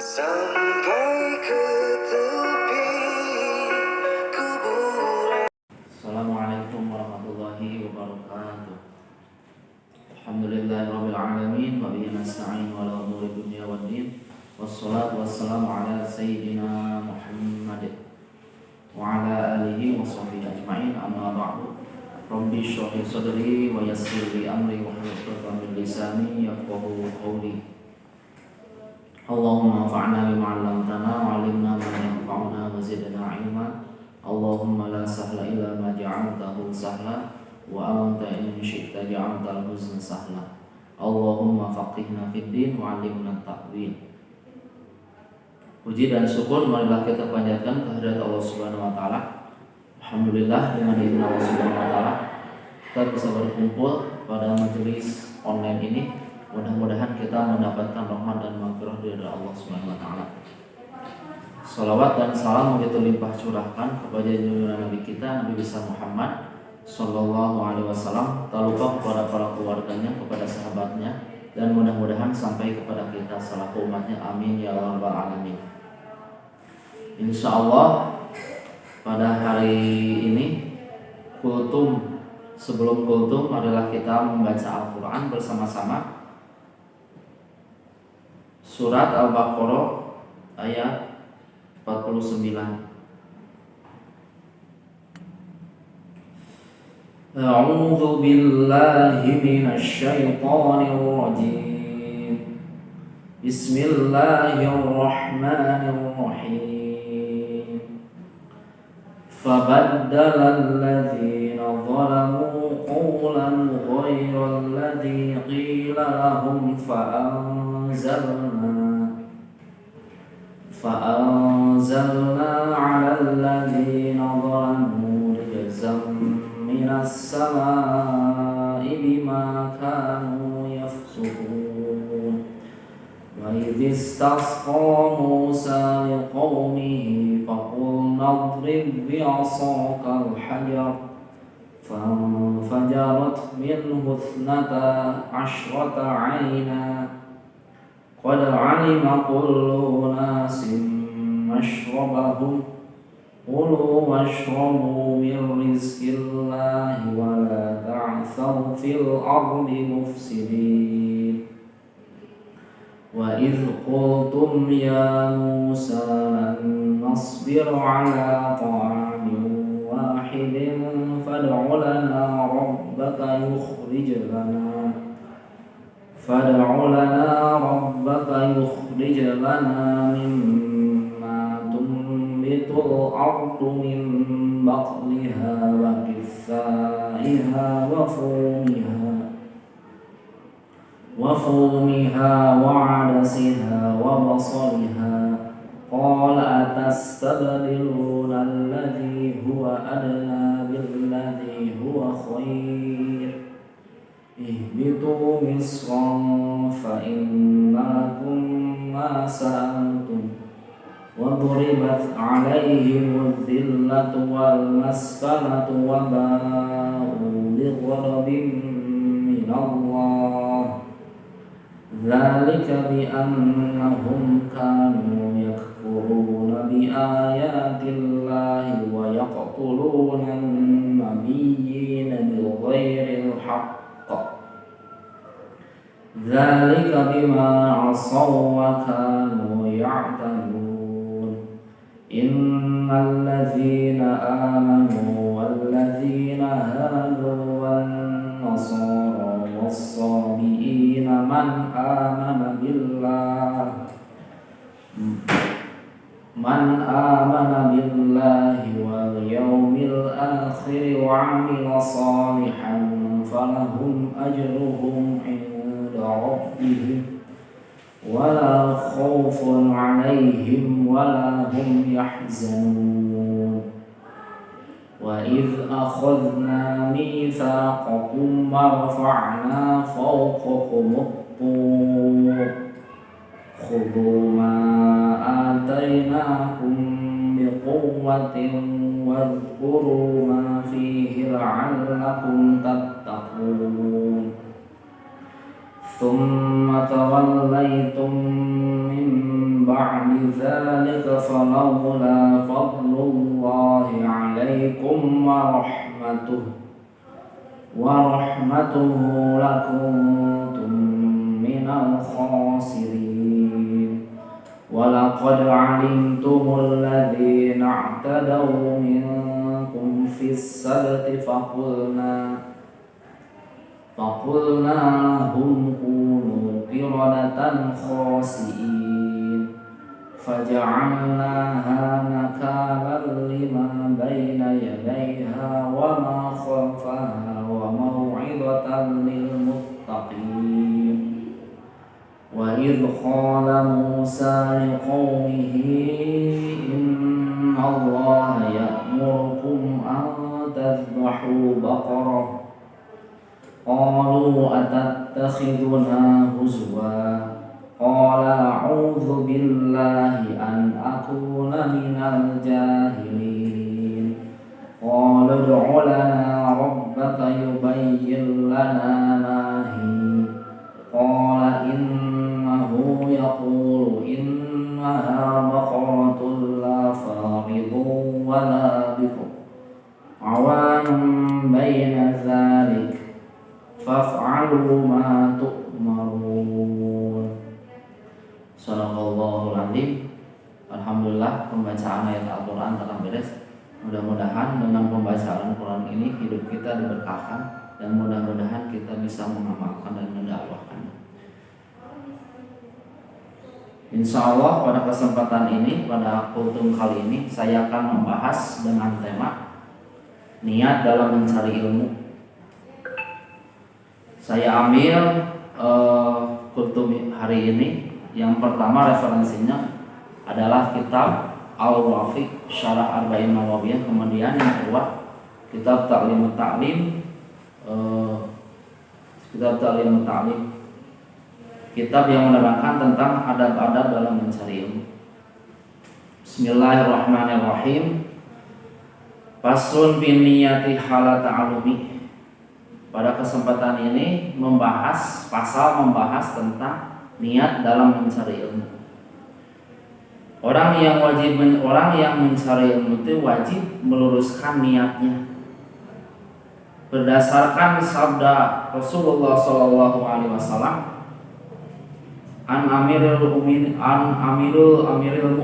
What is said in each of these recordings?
sampai ke tepi kuburan. Assalamualaikum warahmatullahi wabarakatuh. Alhamdulillahirabbil alamin wa bihi nasta'in wa ala umuri dunya waddin. Wassalatu wassalamu ala sayyidina Muhammad wa ala alihi wa sahbihi ajma'in. Amma ba'du. Rabbi shrah li sadri wa yassir li amri wa hlul 'uqdatam min lisani yafqahu qawli. Allahumma anfa'na bima 'allamtana wa 'allimna ma yanfa'una wa zidna 'ilma. Allahumma la sahla illa ma ja'altahu sahla wa anta in syi'ta ja'altal huzna sahla. Allahumma faqihna fid din wa 'allimna ta'wil. Puji dan syukur marilah kita panjatkan kehadirat Allah Subhanahu wa taala. Alhamdulillah, dengan izin Allah Subhanahu wa taala kita bisa berkumpul pada majelis online ini. Mudah-mudahan kita mendapatkan rahmat dan maghfirah dari Allah Subhanahu wa taala. Salawat dan salam begitu limpah curahkan kepada junjungan Nabi kita Nabi besar Muhammad sallallahu alaihi wasallam, tak lupa kepada para keluarganya, kepada sahabatnya, dan mudah-mudahan sampai kepada kita selaku umatnya. Amin ya rabbal alamin. Insyaallah pada hari ini kultum, sebelum kultum adalah kita membaca Al-Qur'an bersama-sama. Surat Al-Baqarah ayat 49. A'udzu billahi minasy syaithanir rajim. Bismillahirrahmanirrahim. Fabaddala alladziina zalamu qawlan ghayra alladzi qila lahum فأنزلنا على الذين ظلموا رجزا من السماء بما كانوا يفسقون وإذ استسقى موسى لقومه فقلنا اضرب بعصاك الحجر فانفجرت منه 12 عينا قد علم كل أناس مشربهم كلوا واشربوا من رزق الله ولا تعثوا في الأرض مفسدين وإذ قلتم يا موسى لن نصبر على طعام واحد فادع لنا ربك يخرج لنا مما تنبت الأرض من بقلها وكثائها وفومها وعدسها وبصلها قال أتستبدلون الذي هو أدنى بالذي هو خير اهبطوا مصرا فإن لكم ما سألتم وضربت عليهم الذلة والمسكنة وباءوا بغضب من الله ذلك بأنهم كانوا يكفرون بآيات الله ويقتلون النبيين بغير الحق ذلك بما عصوا وكانوا يعتدون إن الذين آمنوا والذين هادوا والنصارى والصابئين من آمن بالله واليوم الآخر وعمل صالحا فلهم أجرهم عند ربهم ولا خوف عليهم ولا هم يحزنون وإذ أخذنا ميثاقكم ورفعنا فوقكم الطور خذوا ما آتيناكم بقوة واذكروا ما فيه لعلكم تتقون ثم توليتم من بعد ذلك فلولا فضل الله عليكم ورحمته لكنتم من الخاسرين ولقد علمتم الذين اعتدوا منكم في السبت فقلنا لهم كونوا قردة خاسئين فجعلناها نكالا لما بين يديها وما خلفها وموعظة للمتقين وإذ قال موسى لقومه إن الله يأمركم أن تذبحوا بقرة قالوا أتتخذنا هزوا قال أعوذ بالله أن أكون من الجاهلين قال ادع لنا ربك يبين لنا ما هي قال إنه يقول إنها بقرة لا فارض ولا بكر عوان بين ذلك faf'alu ma tu'marun. Shadaqallahul adzim. Alhamdulillah pembacaan ayat Al-Quran telah beres. Mudah-mudahan dengan pembacaan Quran ini hidup kita diberkahkan dan mudah-mudahan kita bisa mengamalkan dan mendakwahkannya. Insya Allah pada kesempatan ini, pada kultum kali ini saya akan membahas dengan tema niat dalam mencari ilmu. Saya ambil kultum hari ini. Yang pertama referensinya adalah kitab Al-Wafiq Syarah Arba'in Nawawiyah. Kemudian yang kedua kitab Ta'limut Ta'lim, kitab yang menerangkan tentang adab-adab dalam mencari ilmu. Bismillahirrahmanirrahim. Faslun bin niyati hala ta'alumi. Pada kesempatan ini membahas tentang niat dalam mencari ilmu. Orang yang mencari ilmu itu wajib meluruskan niatnya berdasarkan sabda Rasulullah SAW an amirul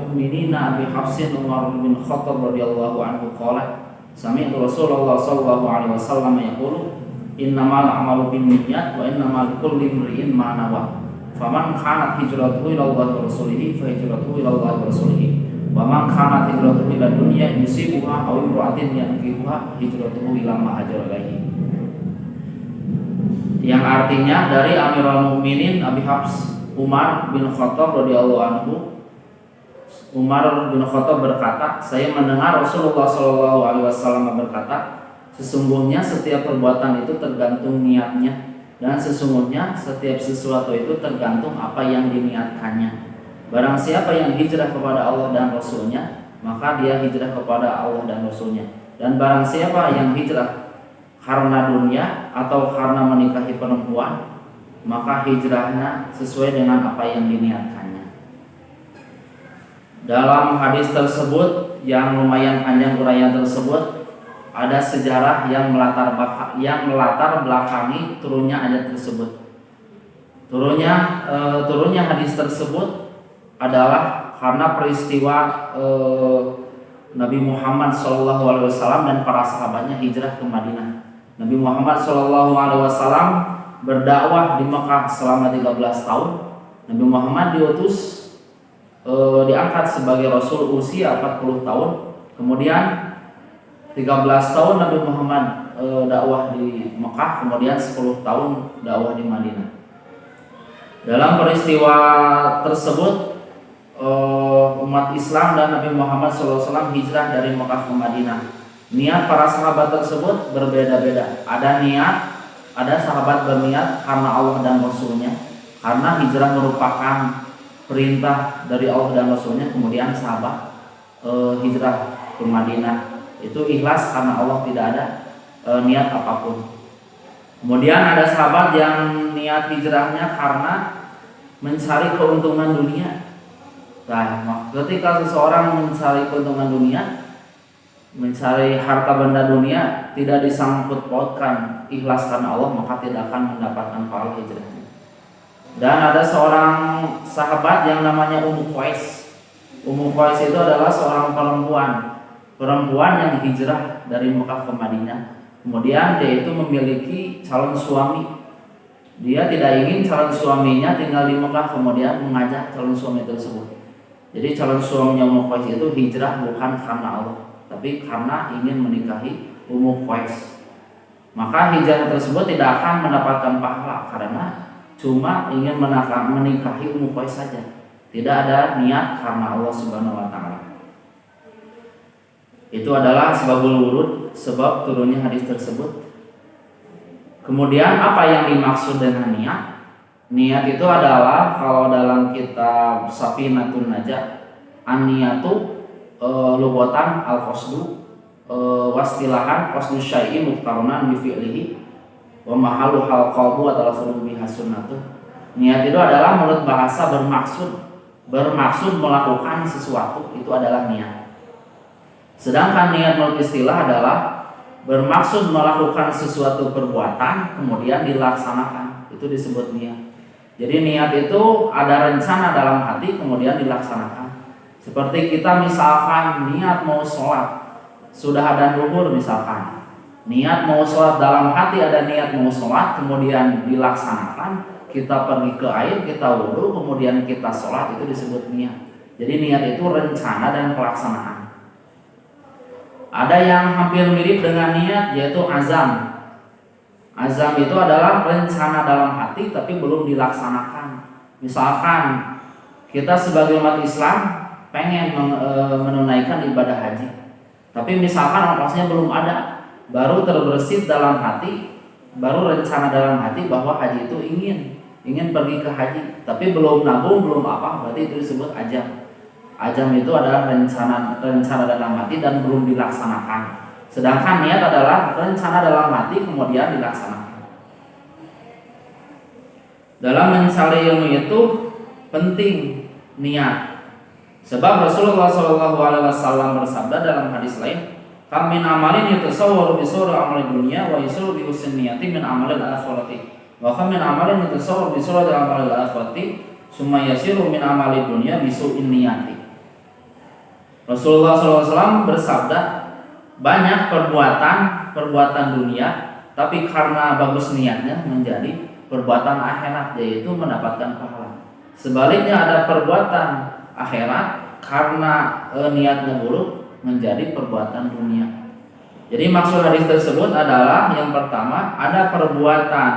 mu'minin Abi Hafsin Umar bin Khattab radhiyallahu anhu qala sami'tu Rasulullah SAW yaqulu innamal a'malu binniyat wa innamal likulli imri'in ma nawa faman kanat hijratuhu ila Allah wa rasulihi fa hijratuhu ila Allah wa rasulihi wa man kanat hijratuhu ila dunya yusibuha aw imra'atin yankihuha hijratuhu ila ma hajara ilaihi. Yang artinya dari Amirul Mukminin Abi Hafs Umar bin Khattab radhiyallahu anhu. Umar bin Khattab berkata, saya mendengar Rasulullah SAW berkata, sesungguhnya setiap perbuatan itu tergantung niatnya, dan sesungguhnya setiap sesuatu itu tergantung apa yang diniatkannya. Barang siapa yang hijrah kepada Allah dan Rasulnya, maka dia hijrah kepada Allah dan Rasulnya. Dan barang siapa yang hijrah karena dunia atau karena menikahi perempuan, maka hijrahnya sesuai dengan apa yang diniatkannya. Dalam hadis tersebut yang lumayan panjang uraian tersebut, ada sejarah yang melatar belakangi turunnya ayat tersebut. Turunnya hadis tersebut adalah karena peristiwa Nabi Muhammad SAW dan para sahabatnya hijrah ke Madinah. Nabi Muhammad SAW berdakwah di Mekah selama 13 tahun. Nabi Muhammad diangkat sebagai Rasul usia 40 tahun. Kemudian 13 tahun Nabi Muhammad dakwah di Mekah, kemudian 10 tahun dakwah di Madinah. Dalam peristiwa tersebut umat Islam dan Nabi Muhammad SAW hijrah dari Mekah ke Madinah. Niat para sahabat tersebut berbeda-beda. Ada sahabat berniat karena Allah dan Rasulnya, karena hijrah merupakan perintah dari Allah dan Rasulnya. Kemudian sahabat hijrah ke Madinah itu ikhlas karena Allah, tidak ada niat apapun. Kemudian ada sahabat yang niat hijrahnya karena mencari keuntungan dunia. Nah, ketika seseorang mencari keuntungan dunia, mencari harta benda dunia, tidak disangkut pautkan ikhlas karena Allah, maka tidak akan mendapatkan pahala hijrahnya. Dan ada seorang sahabat yang namanya Ummu Qais. Ummu Qais itu adalah seorang perempuan yang hijrah dari Mekah ke Madinah. Kemudian dia itu memiliki calon suami. Dia tidak ingin calon suaminya tinggal di Mekah, kemudian mengajak calon suami tersebut. Jadi calon suaminya Ummu Qais itu hijrah bukan karena Allah, tapi karena ingin menikahi Ummu Qais. Maka hijrah tersebut tidak akan mendapatkan pahala karena cuma ingin menikahi Ummu Qais saja. Tidak ada niat karena Allah Subhanahu wa taala. Itu adalah sebabul wurud, sebab turunnya hadis tersebut. Kemudian apa yang dimaksud dengan niat? Niat itu adalah kalau dalam kitab Safinatun Najah, an-niyatu lugatan al-qasdu wastilahan qasdu syai'i muqtarunan bi fi'lihi wa mahallu hal qalbu adalah biha sunnatuh. Niat itu adalah menurut bahasa bermaksud melakukan sesuatu, itu adalah niat. Sedangkan niat menurut istilah adalah bermaksud melakukan sesuatu perbuatan kemudian dilaksanakan, itu disebut niat. Jadi niat itu ada rencana dalam hati kemudian dilaksanakan. Seperti kita misalkan niat mau sholat, sudah ada duhur misalkan, niat mau sholat dalam hati, ada niat mau sholat kemudian dilaksanakan, kita pergi ke air, kita wudu, kemudian kita sholat, itu disebut niat. Jadi niat itu rencana dan pelaksanaan. Ada yang hampir mirip dengan niat, yaitu azam. Azam itu adalah rencana dalam hati tapi belum dilaksanakan. Misalkan kita sebagai umat Islam pengen menunaikan ibadah haji, tapi misalkan ongkosnya belum ada, baru terbersit dalam hati, baru rencana dalam hati bahwa haji itu ingin pergi ke haji, tapi belum nabung, belum apa, berarti itu disebut azam. Azam itu adalah rencana dalam hati dan belum dilaksanakan. Sedangkan niat adalah rencana dalam hati kemudian dilaksanakan. Dalam mencari ilmu itu penting niat. Sebab Rasulullah SAW bersabda dalam hadis lain, "Kam min amalin yatasawwaru bi sura amali dunya wa yusuru bi husni niyati min amalil akhirati. Wa kam min amalin yatasawwaru bi sura amalil akhirati, summa yasiru min amali dunya bi su'in niyati." Rasulullah SAW bersabda, banyak perbuatan dunia, tapi karena bagus niatnya menjadi perbuatan akhirat, yaitu mendapatkan pahala. Sebaliknya ada perbuatan akhirat karena niatnya buruk menjadi perbuatan dunia. Jadi maksud hadis tersebut adalah yang pertama ada perbuatan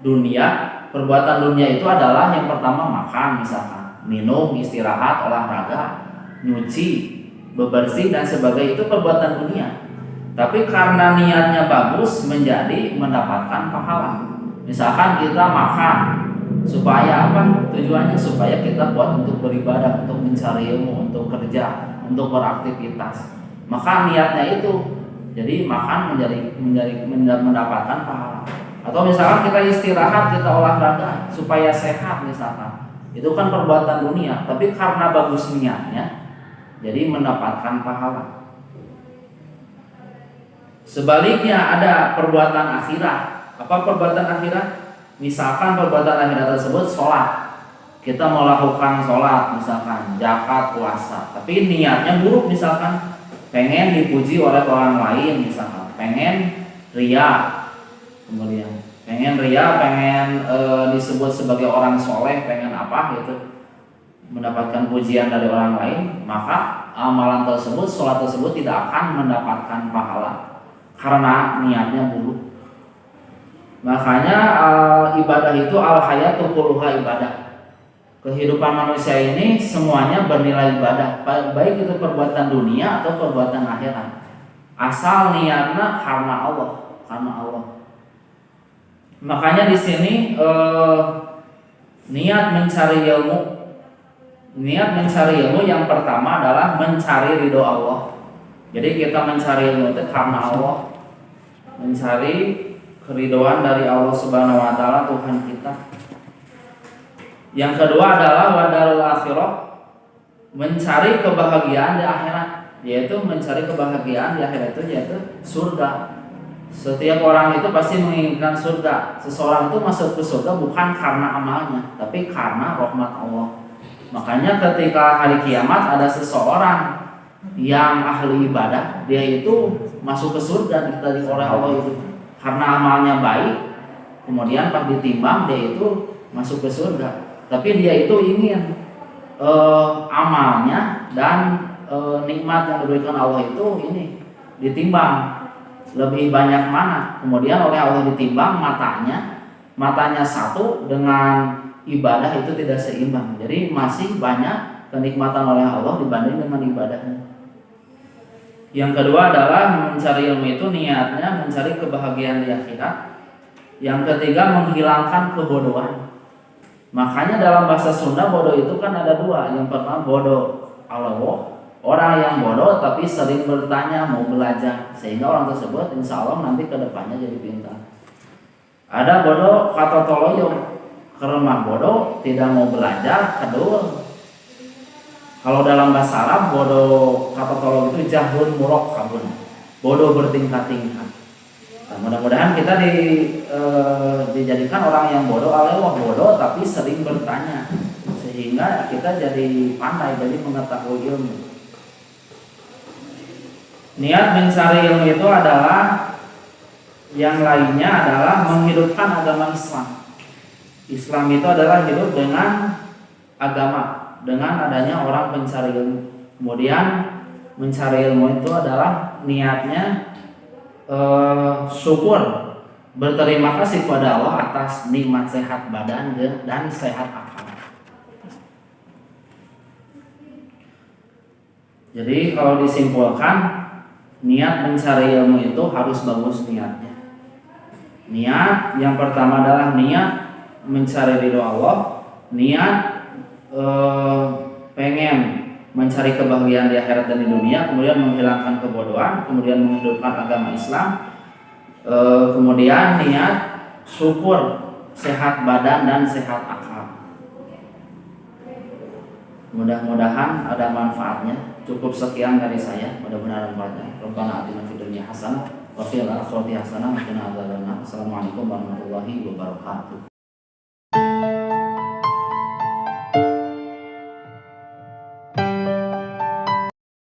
dunia. Perbuatan dunia itu adalah yang pertama makan, misalkan minum, istirahat, olahraga, nyuci, bebersih dan sebagainya, itu perbuatan dunia. Tapi karena niatnya bagus menjadi mendapatkan pahala. Misalkan kita makan supaya apa? Tujuannya supaya kita kuat untuk beribadah, untuk mencari ilmu, untuk kerja, untuk beraktivitas. Maka niatnya itu jadi makan menjadi mendapatkan pahala. Atau misalkan kita istirahat, kita olahraga supaya sehat misalkan. Itu kan perbuatan dunia, tapi karena bagus niatnya jadi mendapatkan pahala. Sebaliknya ada perbuatan akhirat. Apa perbuatan akhirat? Misalkan perbuatan akhirat tersebut sholat. Kita melakukan sholat, misalkan zakat, puasa, tapi niatnya buruk, misalkan pengen dipuji oleh orang lain, misalkan pengen ria, kemudian pengen disebut sebagai orang soleh, pengen apa gitu, mendapatkan pujian dari orang lain, maka amalan tersebut, sholat tersebut tidak akan mendapatkan pahala karena niatnya buruk. Makanya ibadah itu al-hayatu kulluha ibadah. Kehidupan manusia ini semuanya bernilai ibadah, baik itu perbuatan dunia atau perbuatan akhirat. Asal niatnya karena Allah. Makanya di sini niat mencari ilmu yang pertama adalah mencari ridho Allah. Jadi kita mencari ilmu itu karena Allah, mencari keridhaan dari Allah Subhanahu wa taala Tuhan kita. Yang kedua adalah wadarul akhirah, mencari kebahagiaan di akhirat, yaitu mencari kebahagiaan di akhirat itu yaitu surga. Setiap orang itu pasti menginginkan surga. Seseorang itu masuk ke surga bukan karena amalnya, tapi karena rahmat Allah. Makanya ketika hari kiamat ada seseorang yang ahli ibadah, dia itu masuk ke surga ditadi oleh Allah itu karena amalnya baik. Kemudian pas ditimbang dia itu masuk ke surga. Tapi dia itu ingin amalnya dan nikmat yang diberikan Allah itu ini ditimbang lebih banyak mana. Kemudian oleh Allah ditimbang matanya satu dengan ibadah itu tidak seimbang. Jadi masih banyak kenikmatan oleh Allah dibanding dengan ibadahnya. Yang kedua adalah mencari ilmu itu niatnya mencari kebahagiaan di akhirat. Yang ketiga menghilangkan kebodohan. Makanya dalam bahasa Sunda bodoh itu kan ada dua. Yang pertama bodoh alawo, orang yang bodoh tapi sering bertanya mau belajar, sehingga orang tersebut insya Allah nanti kedepannya jadi pintar. Ada bodoh kata toloyo, keremah bodoh tidak mau belajar, kedul. Kalau dalam bahasa Arab bodoh kata toloyo itu jahun murok kabun, bodoh bertingkat-tingkat. Nah, mudah-mudahan kita dijadikan orang yang bodoh alewah bodoh tapi sering bertanya, sehingga kita jadi pandai, jadi mengetahui ilmu. Niat mencari ilmu itu adalah yang lainnya adalah menghidupkan agama Islam. Islam itu adalah hidup dengan agama, dengan adanya orang pencari ilmu. Kemudian mencari ilmu itu adalah niatnya syukur, berterima kasih kepada Allah atas nikmat sehat badan dan sehat akal. Jadi kalau disimpulkan, niat mencari ilmu itu harus bagus niatnya. Niat yang pertama adalah niat mencari ridho Allah, niat pengen mencari kebahagiaan di akhirat dan di dunia, kemudian menghilangkan kebodohan, kemudian menghidupkan agama Islam, kemudian niat syukur sehat badan dan sehat akal. Mudah-mudahan ada manfaatnya. Cukup sekian dari saya, mudah-mudahan bermanfaat. Rabbana atina fid dunya hasanah wa fil akhirati hasanah wa qina adzabannar. Assalamualaikum warahmatullahi wabarakatuh.